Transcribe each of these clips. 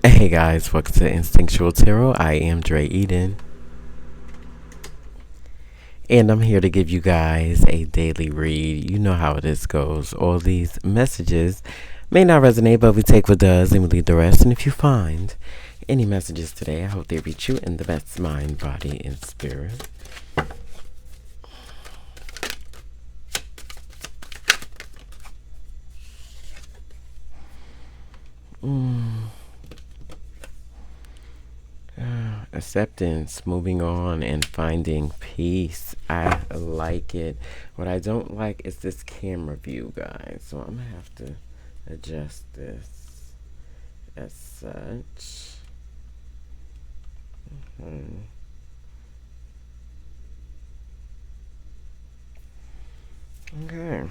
Hey guys, welcome to Instinctual Tarot. I am Dre Eden, and I'm here to give you guys a daily read. You know how this goes. All these messages may not resonate, but we take what does and we leave the rest. And if you find any messages today, I hope they reach you in the best mind, body, and spirit. Acceptance, moving on, and finding peace. I like it. What I don't like is this camera view, guys. So I'm gonna have to adjust this as such. Okay.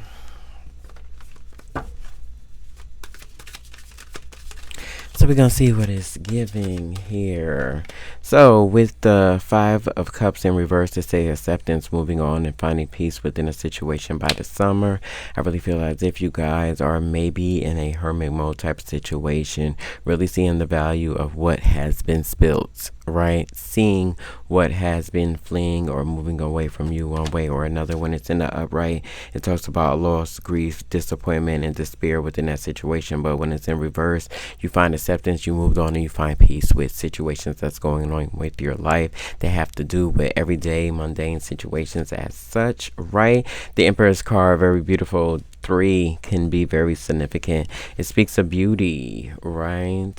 So we're going to see what it's giving here. So with the Five of Cups in reverse, to say acceptance, moving on, and finding peace within a situation by the summer. I really feel as if you guys are maybe in a hermit mode type of situation, really seeing the value of what has been spilt, right? Seeing what has been fleeing or moving away from you one way or another. When it's in the upright, it talks about loss, grief, disappointment, and despair within that situation. But when it's in reverse, you find acceptance, you moved on, and you find peace with situations that's going on with your life that have to do with everyday mundane situations as such, right? The Emperor's card, very beautiful. 3 can be very significant. It speaks of beauty, right?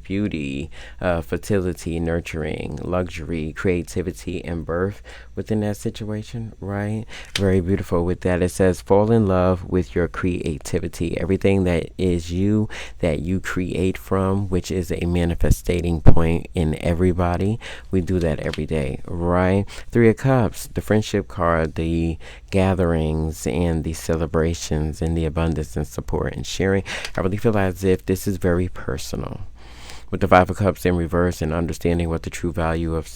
Beauty, fertility, nurturing, luxury, creativity, and birth within that situation, right? Very beautiful with that. It says, fall in love with your creativity. Everything that is you, that you create from, which is a manifesting point in everybody. We do that every day, right? 3 of Cups, the friendship card, the gatherings and the celebrations and the abundance and support and sharing. I really feel as if this is very personal. With the Five of Cups in reverse and understanding what the true value of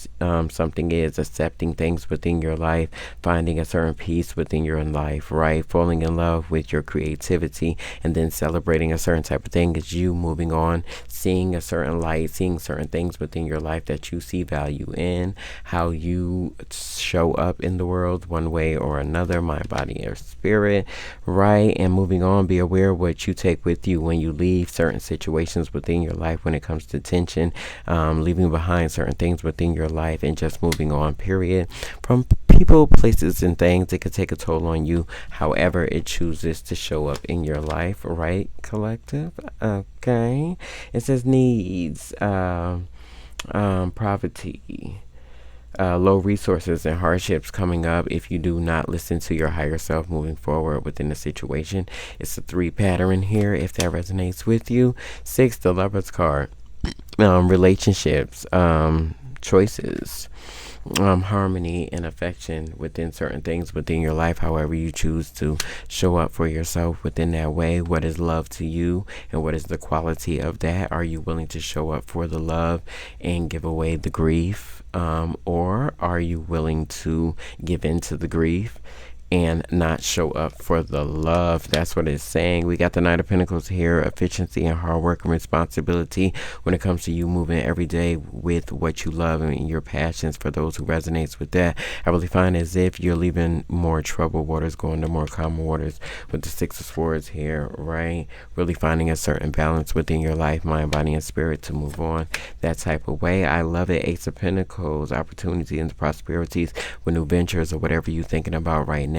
something is, accepting things within your life, finding a certain peace within your life, right? Falling in love with your creativity and then celebrating a certain type of thing is you moving on, seeing a certain light, seeing certain things within your life that you see value in, how you show up in the world one way or another, mind, body, or spirit, right? And moving on, be aware of what you take with you when you leave certain situations within your life when it comes to tension, leaving behind certain things within your life and just moving on, period. From people, places, and things, it could take a toll on you however it chooses to show up in your life, right, collective? Okay. It says needs, poverty, low resources and hardships coming up if you do not listen to your higher self moving forward within the situation. It's a 3 pattern here if that resonates with you. 6, the Lover's card. Relationships, choices, harmony and affection within certain things within your life, however you choose to show up for yourself within that way. What is love to you and what is the quality of that? Are you willing to show up for the love and give away the grief? Or are you willing to give in to the grief and not show up for the love? That's what it's saying. We got the Knight of Pentacles here, efficiency and hard work and responsibility when it comes to you moving every day with what you love and your passions. For those who resonates with that, I really find as if you're leaving more troubled waters, going to more calm waters with the 6 of Swords here, right? Really finding a certain balance within your life, mind, body, and spirit to move on that type of way. I love it. Ace of Pentacles, opportunity and prosperities with new ventures or whatever you're thinking about right now.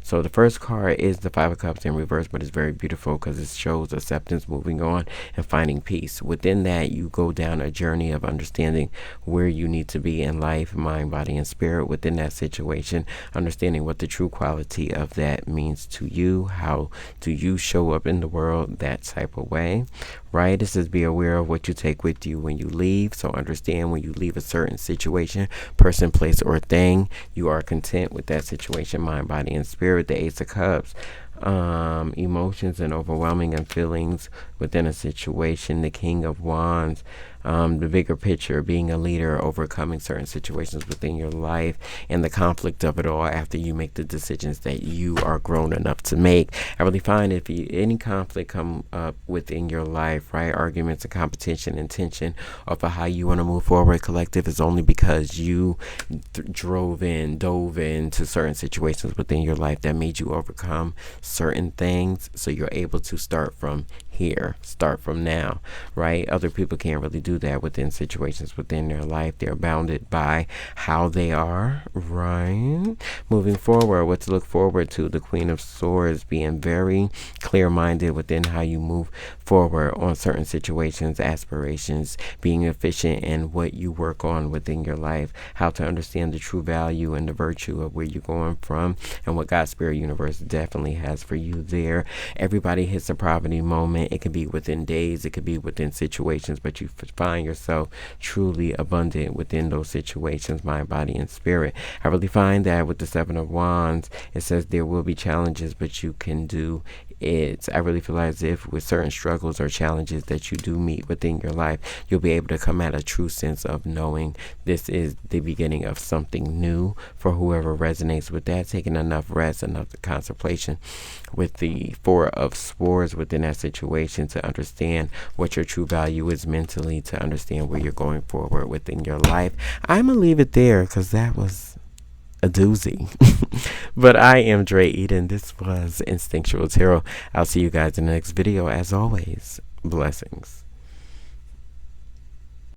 So the first card is the Five of Cups in reverse, but it's very beautiful because it shows acceptance, moving on, and finding peace. Within that, you go down a journey of understanding where you need to be in life, mind, body, and spirit within that situation, understanding what the true quality of that means to you, how do you show up in the world that type of way, right? This is be aware of what you take with you when you leave. So understand when you leave a certain situation, person, place, or thing, you are content with that situation, mind, body, and spirit. The Ace of Cups, emotions and overwhelming and feelings within a situation. The King of Wands, the bigger picture, being a leader, overcoming certain situations within your life, and the conflict of it all after you make the decisions that you are grown enough to make. I really find if any conflict come up within your life, right, arguments and competition and tension of how you want to move forward, collective, is only because you dove into certain situations within your life that made you overcome certain things, so you're able to start from here, start from now, right? Other people can't really do that within situations within their life. They're bounded by how they are, right? Moving forward, what to look forward to: the Queen of Swords, being very clear-minded within how you move forward on certain situations, aspirations, being efficient in what you work on within your life, how to understand the true value and the virtue of where you're going from, and what God Spirit Universe definitely has for you there. Everybody hits a poverty moment. It could be within days, it could be within situations, but you find yourself truly abundant within those situations, mind, body, and spirit. I really find that with the Seven of Wands, it says there will be challenges, but you can do it. I really feel as if with certain struggles or challenges that you do meet within your life, you'll be able to come at a true sense of knowing this is the beginning of something new. For whoever resonates with that, taking enough rest, enough contemplation with the Four of Swords within that situation to understand what your true value is mentally, to understand where you're going forward within your life. I'm going to leave it there because that was a doozy. But I am Dre Eden. This was Instinctual Tarot. I'll see you guys in the next video. As always, blessings.